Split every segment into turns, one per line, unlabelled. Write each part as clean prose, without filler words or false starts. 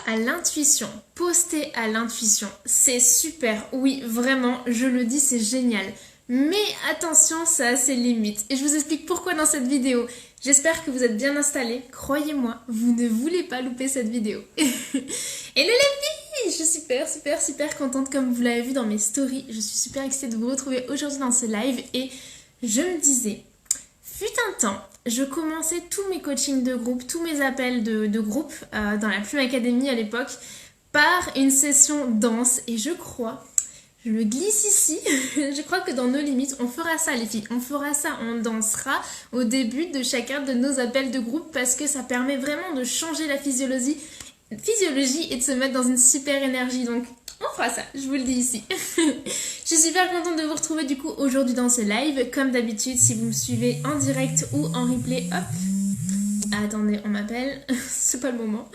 à l'intuition, poster à l'intuition, c'est super, oui, vraiment, je le dis, c'est génial. Mais attention, ça a ses limites. Et je vous explique pourquoi dans cette vidéo. J'espère que vous êtes bien installés. Croyez-moi, vous ne voulez pas louper cette vidéo. Et les filles, je suis super contente comme vous l'avez vu dans mes stories. Je suis super excitée de vous retrouver aujourd'hui dans ce live. Et je me disais, fut un temps, je commençais tous mes coachings de groupe, tous mes appels de groupe dans la Plume Academy à l'époque par une session danse. Et je le glisse ici, je crois que dans nos limites, on fera ça les filles, on dansera au début de chacun de nos appels de groupe parce que ça permet vraiment de changer la physiologie et de se mettre dans une super énergie, donc on fera ça, je vous le dis ici. Je suis super contente de vous retrouver du coup aujourd'hui dans ce live, comme d'habitude si vous me suivez en direct ou en replay, hop, attendez on m'appelle, c'est pas le moment.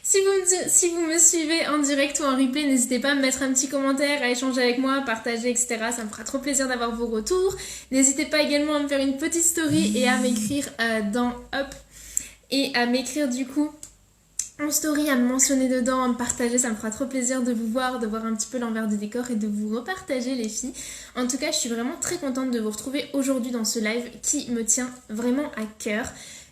Si vous me suivez en direct ou en replay, n'hésitez pas à me mettre un petit commentaire, à échanger avec moi, à partager, etc. Ça me fera trop plaisir d'avoir vos retours. N'hésitez pas également à me faire une petite story et à m'écrire et à m'écrire du coup en story, à me mentionner dedans, à me partager. Ça me fera trop plaisir de vous voir, de voir un petit peu l'envers du décor et de vous repartager les filles. En tout cas, je suis vraiment très contente de vous retrouver aujourd'hui dans ce live qui me tient vraiment à cœur.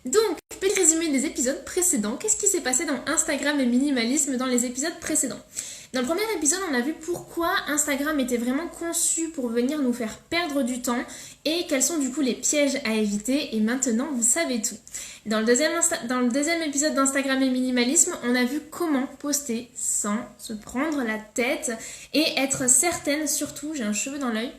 Donc, petit résumé des épisodes précédents. Qu'est-ce qui s'est passé dans Instagram et minimalisme dans les épisodes précédents? Dans le premier épisode, on a vu pourquoi Instagram était vraiment conçu pour venir nous faire perdre du temps et quels sont du coup les pièges à éviter. Et maintenant, vous savez tout. Dans le deuxième épisode d'Instagram et minimalisme, on a vu comment poster sans se prendre la tête et être certaine surtout, j'ai un cheveu dans l'œil,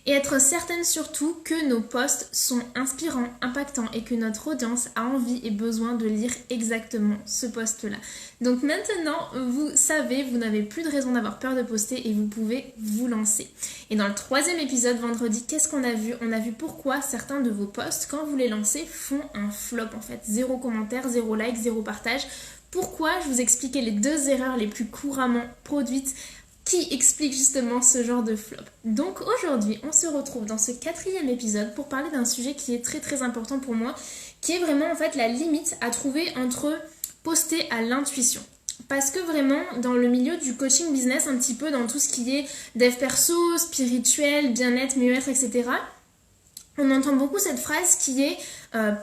et être certaine surtout que nos posts sont inspirants, impactants et que notre audience a envie et besoin de lire exactement ce post-là. Donc maintenant, vous savez, vous n'avez plus de raison d'avoir peur de poster et vous pouvez vous lancer. Et dans le troisième épisode, vendredi, qu'est-ce qu'on a vu? On a vu pourquoi certains de vos posts, quand vous les lancez, font un flop en fait. 0 commentaire, 0 like, 0 partage. Pourquoi? Je vous expliquais les 2 erreurs les plus couramment produites qui explique justement ce genre de flop. Donc aujourd'hui, on se retrouve dans ce 4e épisode pour parler d'un sujet qui est très important pour moi, qui est vraiment en fait la limite à trouver entre poster à l'intuition. Parce que vraiment, dans le milieu du coaching business, un petit peu dans tout ce qui est dev perso, spirituel, bien-être, mieux-être, etc., on entend beaucoup cette phrase qui est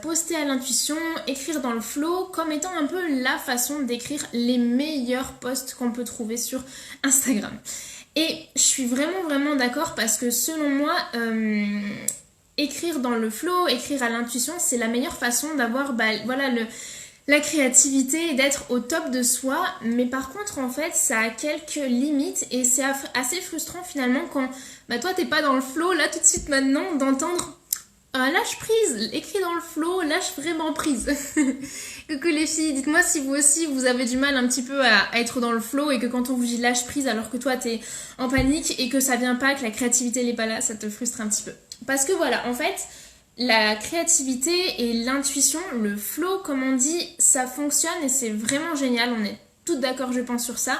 poster à l'intuition, écrire dans le flow, comme étant un peu la façon d'écrire les meilleurs posts qu'on peut trouver sur Instagram. Et je suis vraiment d'accord parce que selon moi, écrire dans le flow, écrire à l'intuition, c'est la meilleure façon d'avoir la créativité et d'être au top de soi. Mais par contre, en fait, ça a quelques limites et c'est assez frustrant finalement quand toi, t'es pas dans le flow, là tout de suite maintenant, d'entendre lâche prise, écrit dans le flow, lâche vraiment prise. Coucou les filles, dites-moi si vous aussi vous avez du mal un petit peu à être dans le flow et que quand on vous dit lâche prise alors que toi t'es en panique et que ça vient pas, que la créativité n'est pas là, ça te frustre un petit peu. Parce que voilà, en fait, la créativité et l'intuition, le flow comme on dit, ça fonctionne et c'est vraiment génial, on est toutes d'accord je pense sur ça,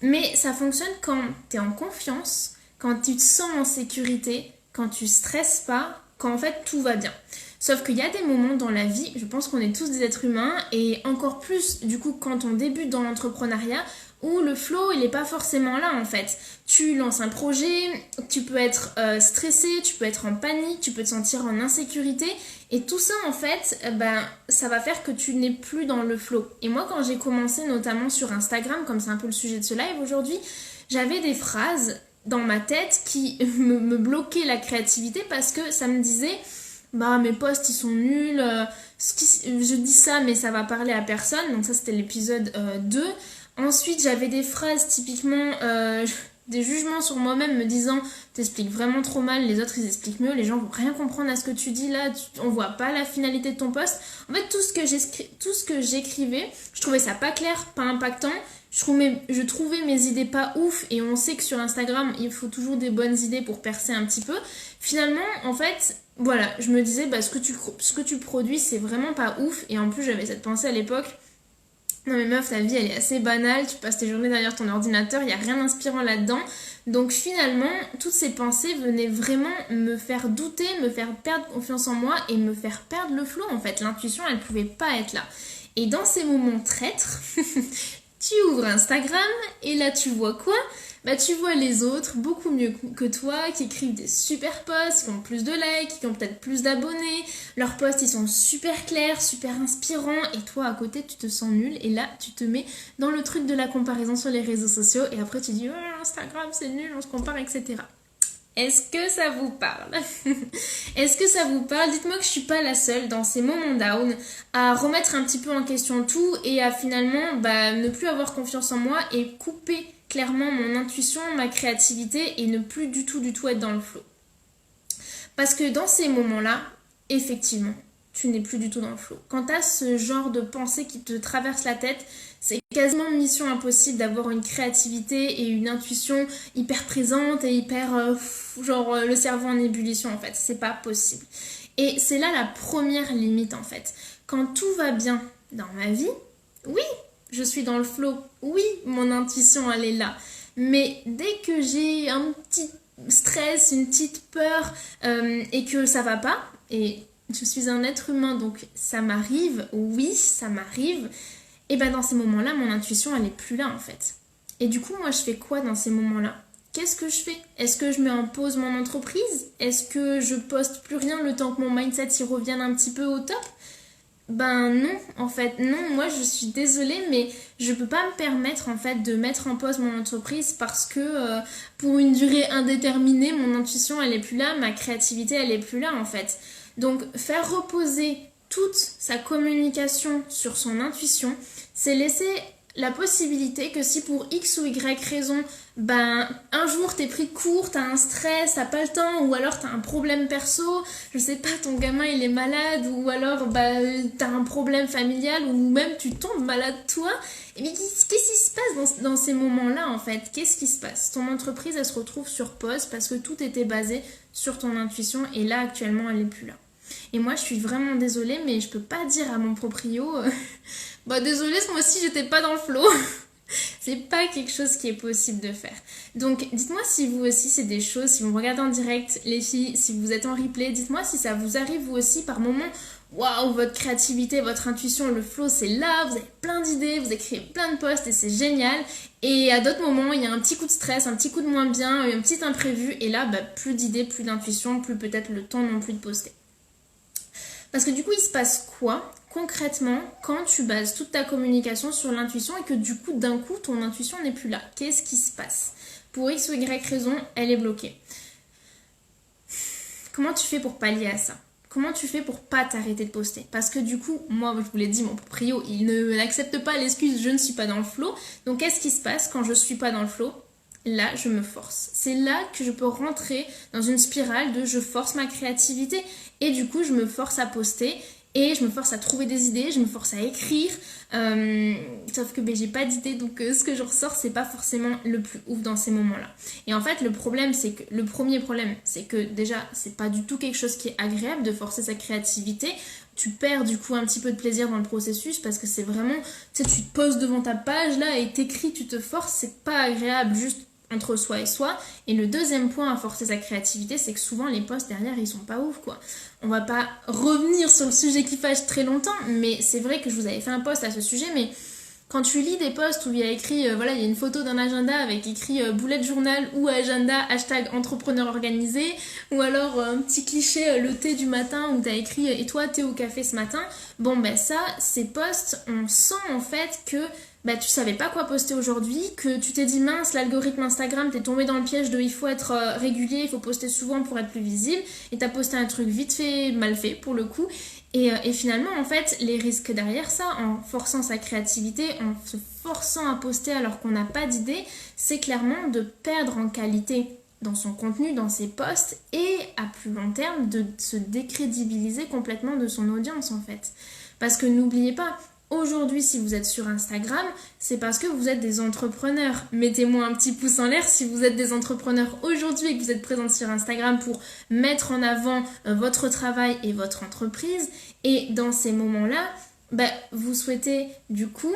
mais ça fonctionne quand t'es en confiance, quand tu te sens en sécurité, quand tu stresses pas, quand en fait tout va bien. Sauf qu'il y a des moments dans la vie, je pense qu'on est tous des êtres humains et encore plus du coup quand on débute dans l'entrepreneuriat où le flow il est pas forcément là en fait. Tu lances un projet, tu peux être stressé, tu peux être en panique, tu peux te sentir en insécurité et tout ça en fait ça va faire que tu n'es plus dans le flow. Et moi quand j'ai commencé notamment sur Instagram, comme c'est un peu le sujet de ce live aujourd'hui, j'avais des phrases dans ma tête qui me bloquaient la créativité parce que ça me disait mes posts ils sont nuls, je dis ça mais ça va parler à personne, donc ça c'était l'épisode 2. Ensuite j'avais des phrases typiquement des jugements sur moi-même me disant t'expliques vraiment trop mal, les autres ils expliquent mieux, les gens vont rien comprendre à ce que tu dis là, on voit pas la finalité de ton post. En fait tout ce que j'écrivais, je trouvais ça pas clair, pas impactant. Je trouvais mes idées pas ouf et on sait que sur Instagram il faut toujours des bonnes idées pour percer un petit peu. Finalement en fait voilà, je me disais ce que tu produis c'est vraiment pas ouf et en plus j'avais cette pensée à l'époque. Non mais meuf, ta vie elle est assez banale, tu passes tes journées derrière ton ordinateur, il n'y a rien d'inspirant là-dedans. Donc finalement, toutes ces pensées venaient vraiment me faire douter, me faire perdre confiance en moi et me faire perdre le flow en fait. L'intuition elle pouvait pas être là. Et dans ces moments traîtres, Tu ouvres Instagram et là tu vois quoi? Bah tu vois les autres beaucoup mieux que toi qui écrivent des super posts, qui ont plus de likes, qui ont peut-être plus d'abonnés. Leurs posts ils sont super clairs, super inspirants et toi à côté tu te sens nul et là tu te mets dans le truc de la comparaison sur les réseaux sociaux et après tu dis oh, Instagram c'est nul, on se compare etc. Est-ce que ça vous parle? Est-ce que ça vous parle? Dites-moi que je suis pas la seule dans ces moments down à remettre un petit peu en question tout et à finalement ne plus avoir confiance en moi et couper clairement mon intuition, ma créativité et ne plus du tout être dans le flow. Parce que dans ces moments-là, effectivement, tu n'es plus du tout dans le flow. Quand tu as ce genre de pensée qui te traverse la tête, c'est quasiment mission impossible d'avoir une créativité et une intuition hyper présente et hyper le cerveau en ébullition en fait. C'est pas possible. Et c'est là la première limite en fait. Quand tout va bien dans ma vie, oui, je suis dans le flow. Oui, mon intuition elle est là. Mais dès que j'ai un petit stress, une petite peur et que ça va pas, et je suis un être humain donc ça m'arrive, oui, ça m'arrive. Et dans ces moments-là, mon intuition, elle est plus là en fait. Et du coup, moi, je fais quoi dans ces moments-là? Qu'est-ce que je fais? Est-ce que je mets en pause mon entreprise? Est-ce que je poste plus rien le temps que mon mindset y revienne un petit peu au top? Non, en fait, non, moi je suis désolée, mais je peux pas me permettre en fait de mettre en pause mon entreprise parce que pour une durée indéterminée, mon intuition elle est plus là, ma créativité elle est plus là en fait. Donc faire reposer toute sa communication sur son intuition, c'est laisser la possibilité que si pour X ou Y raison, un jour t'es pris de court, t'as un stress, t'as pas le temps, ou alors t'as un problème perso, je sais pas, ton gamin il est malade, ou alors t'as un problème familial, ou même tu tombes malade toi, et mais qu'est-ce qui se passe dans ces moments-là en fait? Qu'est-ce qui se passe? Ton entreprise elle se retrouve sur pause parce que tout était basé sur ton intuition, et là actuellement elle est plus là. Et moi je suis vraiment désolée, mais je peux pas dire à mon proprio désolée, ce mois-ci j'étais pas dans le flow. C'est pas quelque chose qui est possible de faire. Donc dites-moi si vous aussi c'est des choses, si vous me regardez en direct les filles, si vous êtes en replay, dites-moi si ça vous arrive vous aussi par moment. Waouh, votre créativité, votre intuition, le flow c'est là, vous avez plein d'idées, vous écrivez plein de posts et c'est génial. Et à d'autres moments il y a un petit coup de stress, un petit coup de moins bien, un petit imprévu et là plus d'idées, plus d'intuition, plus peut-être le temps non plus de poster. Parce que du coup, il se passe quoi concrètement quand tu bases toute ta communication sur l'intuition et que du coup, d'un coup, ton intuition n'est plus là? Qu'est-ce qui se passe? Pour X ou Y raison, elle est bloquée. Comment tu fais pour pallier à ça? Comment tu fais pour pas t'arrêter de poster? Parce que du coup, moi, je vous l'ai dit, mon proprio, il n'accepte pas l'excuse « je ne suis pas dans le flow ». Donc, qu'est-ce qui se passe quand je suis pas dans le flow? Là, je me force. C'est là que je peux rentrer dans une spirale de je force ma créativité et du coup, je me force à poster et je me force à trouver des idées, je me force à écrire. Sauf que j'ai pas d'idées, donc ce que je ressors, c'est pas forcément le plus ouf dans ces moments-là. Et en fait, le premier problème, c'est que déjà, c'est pas du tout quelque chose qui est agréable de forcer sa créativité. Tu perds du coup un petit peu de plaisir dans le processus parce que c'est vraiment, tu te poses devant ta page là et t'écris, tu te forces, c'est pas agréable juste entre soi et soi. Et le deuxième point à forcer sa créativité, c'est que souvent les posts derrière ils sont pas ouf quoi. On va pas revenir sur le sujet qui fâche très longtemps, mais c'est vrai que je vous avais fait un post à ce sujet, mais quand tu lis des posts où il y a écrit, il y a une photo d'un agenda avec écrit bullet journal ou agenda hashtag entrepreneur organisé, ou alors un petit cliché le thé du matin où tu as écrit et toi thé au café ce matin, ça, ces posts, on sent en fait que tu savais pas quoi poster aujourd'hui, que tu t'es dit mince, l'algorithme Instagram, t'es tombé dans le piège de il faut être régulier, il faut poster souvent pour être plus visible, et t'as posté un truc vite fait, mal fait pour le coup. Et finalement, en fait, les risques derrière ça, en forçant sa créativité, en se forçant à poster alors qu'on n'a pas d'idée, c'est clairement de perdre en qualité dans son contenu, dans ses posts, et à plus long terme, de se décrédibiliser complètement de son audience, en fait. Parce que n'oubliez pas, aujourd'hui, si vous êtes sur Instagram, c'est parce que vous êtes des entrepreneurs. Mettez-moi un petit pouce en l'air si vous êtes des entrepreneurs aujourd'hui et que vous êtes présents sur Instagram pour mettre en avant votre travail et votre entreprise. Et dans ces moments-là, vous souhaitez du coup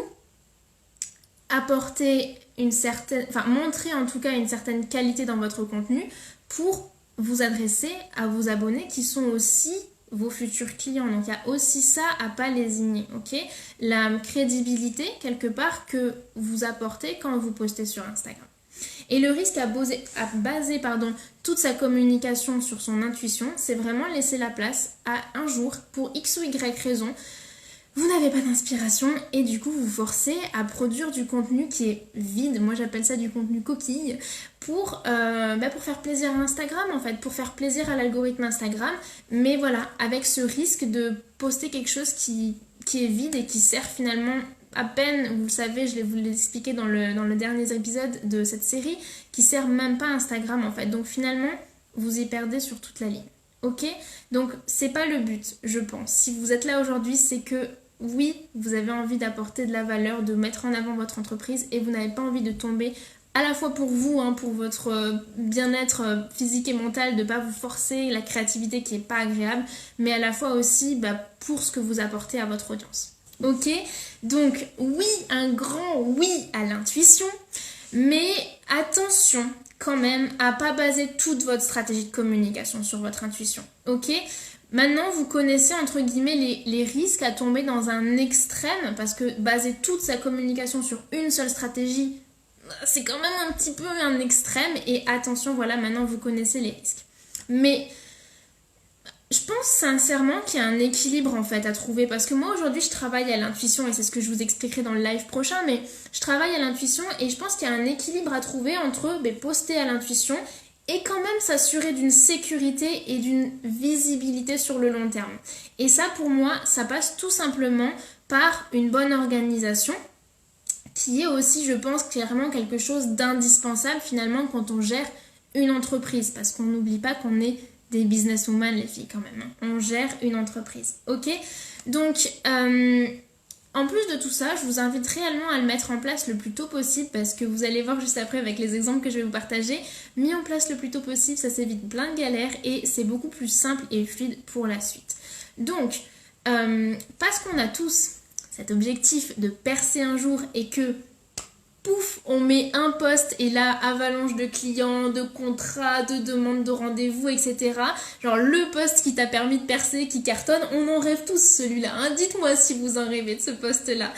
apporter montrer en tout cas une certaine qualité dans votre contenu pour vous adresser à vos abonnés qui sont aussi vos futurs clients. Donc il y a aussi ça à pas lésigner, ok? La crédibilité quelque part que vous apportez quand vous postez sur Instagram. Et le risque à baser toute sa communication sur son intuition, c'est vraiment laisser la place à un jour, pour X ou Y raison, vous n'avez pas d'inspiration et du coup vous forcez à produire du contenu qui est vide, moi j'appelle ça du contenu coquille, pour faire plaisir à Instagram en fait, pour faire plaisir à l'algorithme Instagram, mais voilà, avec ce risque de poster quelque chose qui est vide et qui sert finalement à peine, vous le savez, je vais vous l'expliquer dans le dernier épisode de cette série, qui sert même pas à Instagram en fait, donc finalement vous y perdez sur toute la ligne. Ok, donc c'est pas le but, je pense. Si vous êtes là aujourd'hui, c'est que oui, vous avez envie d'apporter de la valeur, de mettre en avant votre entreprise et vous n'avez pas envie de tomber à la fois pour vous, pour votre bien-être physique et mental, de ne pas vous forcer la créativité qui n'est pas agréable, mais à la fois aussi pour ce que vous apportez à votre audience. Ok, donc oui, un grand oui à l'intuition, mais attention quand même à pas baser toute votre stratégie de communication sur votre intuition, ok? Maintenant, vous connaissez entre guillemets les risques à tomber dans un extrême, parce que baser toute sa communication sur une seule stratégie, c'est quand même un petit peu un extrême, et attention, voilà, maintenant vous connaissez les risques. Mais je pense sincèrement qu'il y a un équilibre en fait à trouver, parce que moi aujourd'hui je travaille à l'intuition et c'est ce que je vous expliquerai dans le live prochain, mais je travaille à l'intuition et je pense qu'il y a un équilibre à trouver entre poster à l'intuition et quand même s'assurer d'une sécurité et d'une visibilité sur le long terme. Et ça pour moi, ça passe tout simplement par une bonne organisation, qui est aussi, je pense, clairement quelque chose d'indispensable finalement quand on gère une entreprise, parce qu'on n'oublie pas qu'on est des businesswomen les filles quand même, on gère une entreprise, ok? Donc en plus de tout ça, je vous invite réellement à le mettre en place le plus tôt possible, parce que vous allez voir juste après avec les exemples que je vais vous partager, mis en place le plus tôt possible, ça s'évite plein de galères et c'est beaucoup plus simple et fluide pour la suite. Donc parce qu'on a tous cet objectif de percer un jour et que pouf, on met un post et là, avalanche de clients, de contrats, de demandes de rendez-vous, etc. Genre le post qui t'a permis de percer, qui cartonne, on en rêve tous celui-là. Dites-moi si vous en rêvez de ce post-là.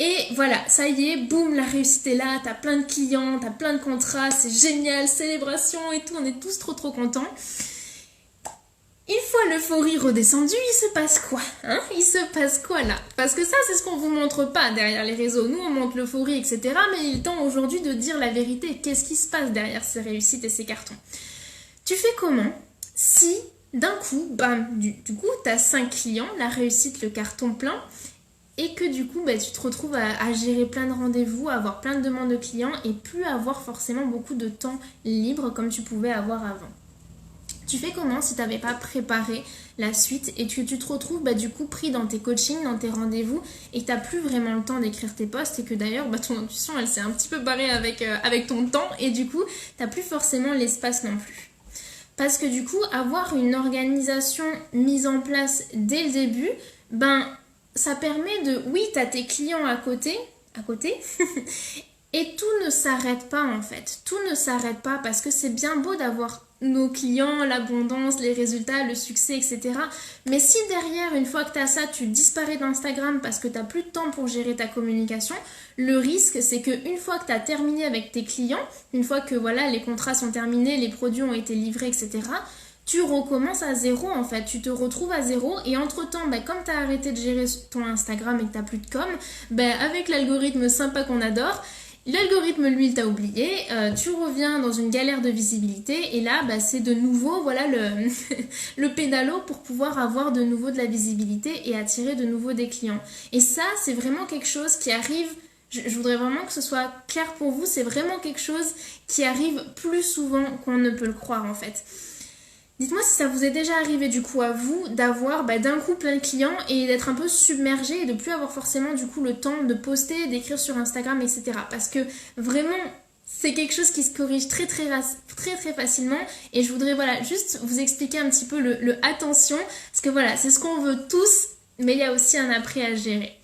Et voilà, ça y est, boum, la réussite est là, t'as plein de clients, t'as plein de contrats, c'est génial, célébration et tout, on est tous trop contents. Une fois l'euphorie redescendue, il se passe quoi? Il se passe quoi là? Parce que ça, c'est ce qu'on vous montre pas derrière les réseaux. Nous, on montre l'euphorie, etc. Mais il est temps aujourd'hui de dire la vérité. Qu'est-ce qui se passe derrière ces réussites et ces cartons? Tu fais comment si, d'un coup, bam, du coup, t'as 5 clients, la réussite, le carton plein, et que du coup, tu te retrouves à gérer plein de rendez-vous, à avoir plein de demandes de clients et plus avoir forcément beaucoup de temps libre comme tu pouvais avoir avant? Tu fais comment si tu n'avais pas préparé la suite et que tu te retrouves du coup pris dans tes coachings, dans tes rendez-vous et que tu n'as plus vraiment le temps d'écrire tes posts et que d'ailleurs ton intuition elle s'est un petit peu barrée avec ton temps et du coup tu n'as plus forcément l'espace non plus. Parce que du coup avoir une organisation mise en place dès le début, ça permet de, oui tu as tes clients à côté et tout ne s'arrête pas en fait, tout ne s'arrête pas parce que c'est bien beau d'avoir nos clients, l'abondance, les résultats, le succès, etc. Mais si derrière, une fois que tu as ça, tu disparais d'Instagram parce que tu n'as plus de temps pour gérer ta communication, le risque, c'est qu'une fois que tu as terminé avec tes clients, une fois que voilà, les contrats sont terminés, les produits ont été livrés, etc., tu recommences à zéro en fait, tu te retrouves à zéro et entre-temps, comme tu as arrêté de gérer ton Instagram et que tu n'as plus de com, avec l'algorithme sympa qu'on adore, l'algorithme, lui, il t'a oublié, tu reviens dans une galère de visibilité et là, c'est de nouveau voilà, le pédalo pour pouvoir avoir de nouveau de la visibilité et attirer de nouveau des clients. Et ça, c'est vraiment quelque chose qui arrive, je voudrais vraiment que ce soit clair pour vous, c'est vraiment quelque chose qui arrive plus souvent qu'on ne peut le croire en fait. Dites-moi si ça vous est déjà arrivé du coup à vous d'avoir d'un coup plein de clients et d'être un peu submergé et de plus avoir forcément du coup le temps de poster, d'écrire sur Instagram, etc. Parce que vraiment c'est quelque chose qui se corrige très facilement et je voudrais juste vous expliquer un petit peu le attention parce que voilà c'est ce qu'on veut tous mais il y a aussi un après à gérer.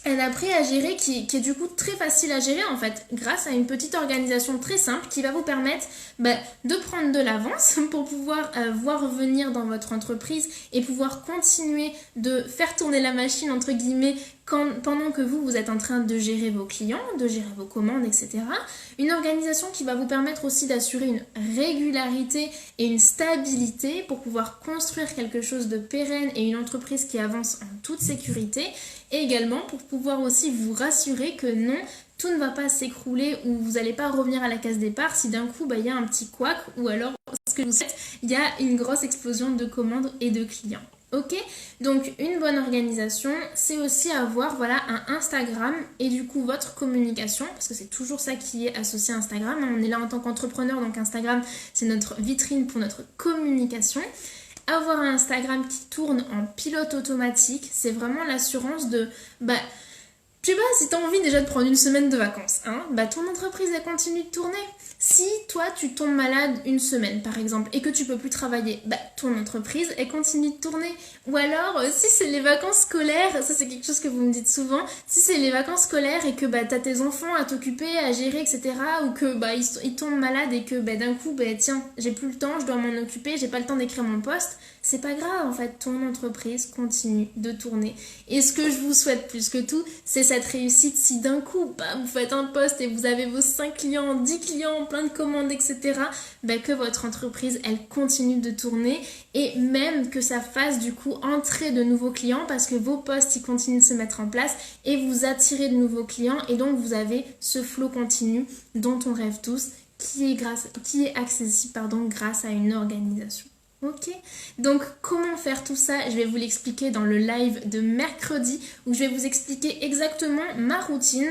un après à gérer qui est du coup très facile à gérer en fait, grâce à une petite organisation très simple qui va vous permettre de prendre de l'avance pour pouvoir voir venir dans votre entreprise et pouvoir continuer de faire tourner la machine entre guillemets pendant que vous êtes en train de gérer vos clients, de gérer vos commandes, etc. Une organisation qui va vous permettre aussi d'assurer une régularité et une stabilité pour pouvoir construire quelque chose de pérenne et une entreprise qui avance en toute sécurité. Et également pour pouvoir aussi vous rassurer que non, tout ne va pas s'écrouler ou vous n'allez pas revenir à la case départ si d'un coup il y a un petit couac ou alors ce que vous faites, il y a une grosse explosion de commandes et de clients. Ok, donc une bonne organisation, c'est aussi avoir voilà, un Instagram et du coup votre communication, parce que c'est toujours ça qui est associé à Instagram. On est là en tant qu'entrepreneur, donc Instagram c'est notre vitrine pour notre communication. Avoir un Instagram qui tourne en pilote automatique, c'est vraiment l'assurance de... je sais pas, si tu as envie déjà de prendre une semaine de vacances, hein, ton entreprise elle continue de tourner. Si toi tu tombes malade une semaine par exemple et que tu peux plus travailler, ton entreprise elle continue de tourner. Ou alors si c'est les vacances scolaires, ça c'est quelque chose que vous me dites souvent, si c'est les vacances scolaires et que t'as tes enfants à t'occuper, à gérer, etc. ou que ils tombent malades et que d'un coup tiens, j'ai plus le temps, je dois m'en occuper, j'ai pas le temps d'écrire mon post, c'est pas grave en fait, ton entreprise continue de tourner. Et ce que je vous souhaite plus que tout, c'est cette réussite si d'un coup vous faites un post et vous avez vos 5 clients, 10 clients, plein de commandes, etc. Que votre entreprise elle continue de tourner et même que ça fasse du coup entrer de nouveaux clients parce que vos posts ils continuent de se mettre en place et vous attirez de nouveaux clients et donc vous avez ce flow continu dont on rêve tous qui est accessible grâce à une organisation. Ok, donc comment faire tout ça, je vais vous l'expliquer dans le live de mercredi où je vais vous expliquer exactement ma routine,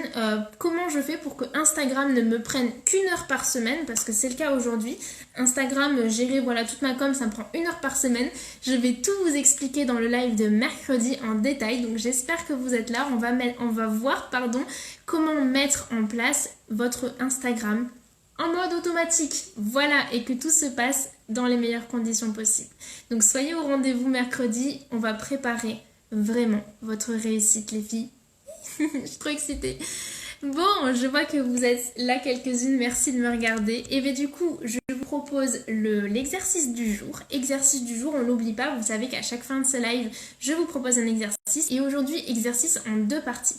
comment je fais pour que Instagram ne me prenne qu'une heure par semaine parce que c'est le cas aujourd'hui. Instagram, gérer voilà toute ma com, ça me prend 1 heure par semaine. Je vais tout vous expliquer dans le live de mercredi en détail, donc j'espère que vous êtes là. On va voir comment mettre en place votre Instagram en mode automatique, voilà, et que tout se passe dans les meilleures conditions possibles. Donc soyez au rendez-vous mercredi, on va préparer vraiment votre réussite les filles. Je suis trop excitée. Bon, je vois que vous êtes là quelques-unes, merci de me regarder. Et bien du coup, je vous propose l'exercice du jour. Exercice du jour, on l'oublie pas, vous savez qu'à chaque fin de ce live, je vous propose un exercice. Et aujourd'hui, exercice en 2 parties.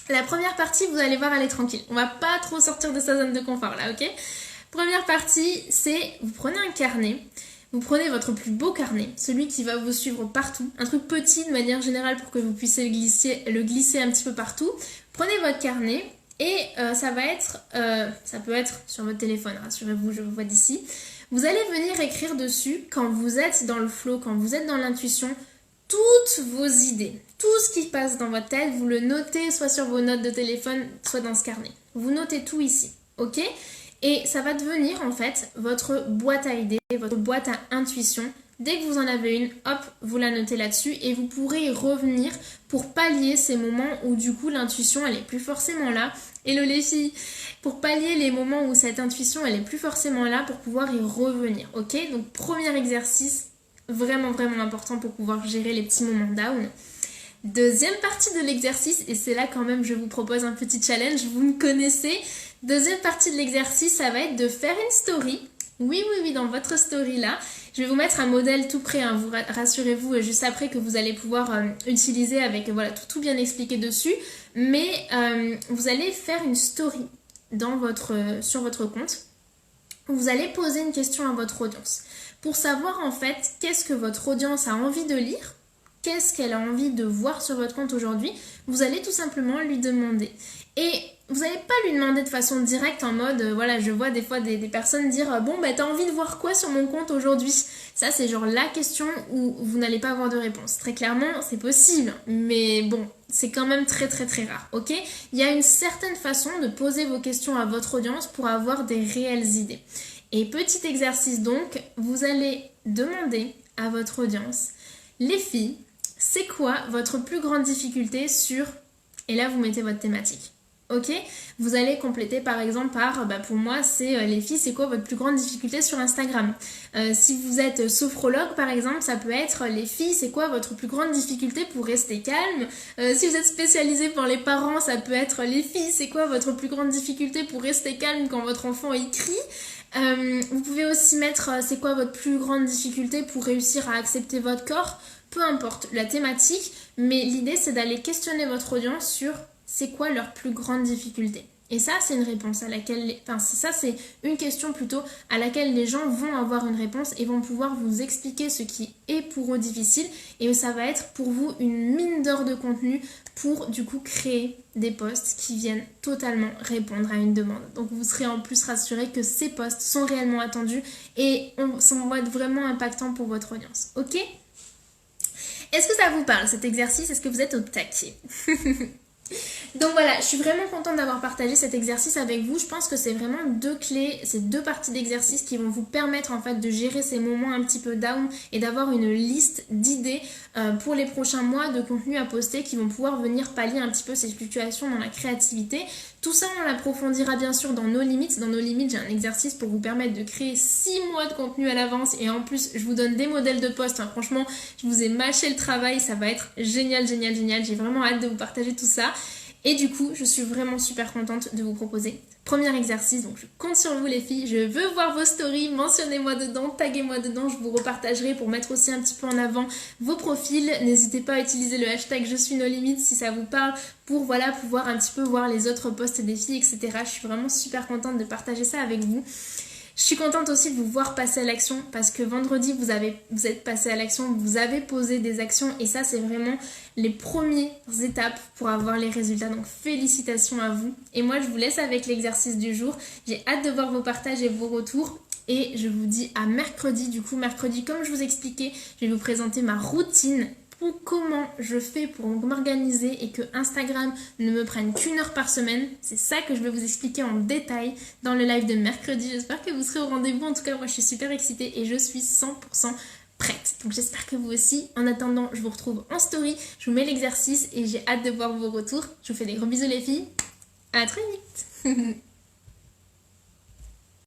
La première partie, vous allez voir, elle est tranquille. On va pas trop sortir de sa zone de confort là, ok? Première partie, c'est vous prenez un carnet, vous prenez votre plus beau carnet, celui qui va vous suivre partout, un truc petit de manière générale pour que vous puissiez le glisser un petit peu partout. Prenez votre carnet et ça peut être sur votre téléphone, rassurez-vous, je vous vois d'ici. Vous allez venir écrire dessus quand vous êtes dans le flow, quand vous êtes dans l'intuition, toutes vos idées, tout ce qui passe dans votre tête, vous le notez soit sur vos notes de téléphone, soit dans ce carnet. Vous notez tout ici, ok? Et ça va devenir en fait votre boîte à idées, votre boîte à intuition. Dès que vous en avez une, hop, vous la notez là-dessus et vous pourrez y revenir pour pallier ces moments où du coup l'intuition elle est plus forcément là. Hello les filles, pour pallier les moments où cette intuition elle est plus forcément là pour pouvoir y revenir, ok? Donc premier exercice, vraiment important pour pouvoir gérer les petits moments down. Deuxième partie de l'exercice, et c'est là quand même je vous propose un petit challenge, vous me connaissez. Deuxième partie de l'exercice, ça va être de faire une story. Oui, dans votre story là. Je vais vous mettre un modèle tout prêt, hein, vous rassurez-vous, juste après que vous allez pouvoir utiliser avec voilà, tout bien expliqué dessus. Mais vous allez faire une story sur votre compte. Vous allez poser une question à votre audience pour savoir en fait qu'est-ce que votre audience a envie de lire, qu'est-ce qu'elle a envie de voir sur votre compte aujourd'hui. Vous allez tout simplement lui demander. Et vous n'allez pas lui demander de façon directe en mode, voilà, je vois des fois des personnes dire bon, t'as envie de voir quoi sur mon compte aujourd'hui? Ça, c'est genre la question où vous n'allez pas avoir de réponse. Très clairement, c'est possible, mais bon, c'est quand même très rare, ok? Il y a une certaine façon de poser vos questions à votre audience pour avoir des réelles idées. Et petit exercice donc, vous allez demander à votre audience, les filles, c'est quoi votre plus grande difficulté sur... Et là, vous mettez votre thématique. Ok, vous allez compléter par exemple par, pour moi c'est les filles, c'est quoi votre plus grande difficulté sur Instagram. Si vous êtes sophrologue par exemple, ça peut être les filles, c'est quoi votre plus grande difficulté pour rester calme. Si vous êtes spécialisé pour les parents, ça peut être les filles, c'est quoi votre plus grande difficulté pour rester calme quand votre enfant y crie. Vous pouvez aussi mettre c'est quoi votre plus grande difficulté pour réussir à accepter votre corps. Peu importe la thématique, mais l'idée c'est d'aller questionner votre audience sur c'est quoi leur plus grande difficulté. Et ça, c'est une réponse à laquelle... ça, c'est une question plutôt à laquelle les gens vont avoir une réponse et vont pouvoir vous expliquer ce qui est pour eux difficile. Et ça va être pour vous une mine d'or de contenu pour, du coup, créer des posts qui viennent totalement répondre à une demande. Donc, vous serez en plus rassuré que ces posts sont réellement attendus et vont être vraiment impactants pour votre audience. Ok ? Est-ce que ça vous parle, cet exercice ? Est-ce que vous êtes au taquet ? Donc voilà, je suis vraiment contente d'avoir partagé cet exercice avec vous. Je pense que c'est vraiment deux clés, c'est deux parties d'exercice qui vont vous permettre en fait de gérer ces moments un petit peu down et d'avoir une liste d'idées pour les prochains mois de contenu à poster qui vont pouvoir venir pallier un petit peu ces fluctuations dans la créativité. Tout ça, on l'approfondira bien sûr dans nos limites. Dans nos limites, j'ai un exercice pour vous permettre de créer 6 mois de contenu à l'avance et en plus, je vous donne des modèles de posts. Franchement, je vous ai mâché le travail, ça va être génial, génial, génial. J'ai vraiment hâte de vous partager tout ça. Et du coup, je suis vraiment super contente de vous proposer ce premier exercice. Donc, je compte sur vous les filles. Je veux voir vos stories. Mentionnez-moi dedans, taguez-moi dedans. Je vous repartagerai pour mettre aussi un petit peu en avant vos profils. N'hésitez pas à utiliser le hashtag Je suis nos limites si ça vous parle pour voilà, pouvoir un petit peu voir les autres posts des filles, etc. Je suis vraiment super contente de partager ça avec vous. Je suis contente aussi de vous voir passer à l'action parce que vendredi, vous êtes passé à l'action, vous avez posé des actions et ça, c'est vraiment les premières étapes pour avoir les résultats. Donc, félicitations à vous. Et moi, je vous laisse avec l'exercice du jour. J'ai hâte de voir vos partages et vos retours. Et je vous dis à mercredi. Du coup, mercredi, comme je vous expliquais, je vais vous présenter ma routine pour comment je fais pour m'organiser et que Instagram ne me prenne qu'1 heure par semaine. C'est ça que je vais vous expliquer en détail dans le live de mercredi. J'espère que vous serez au rendez-vous. En tout cas, moi, je suis super excitée et je suis 100% prête. Donc, j'espère que vous aussi. En attendant, je vous retrouve en story. Je vous mets l'exercice et j'ai hâte de voir vos retours. Je vous fais des gros bisous les filles. À très vite.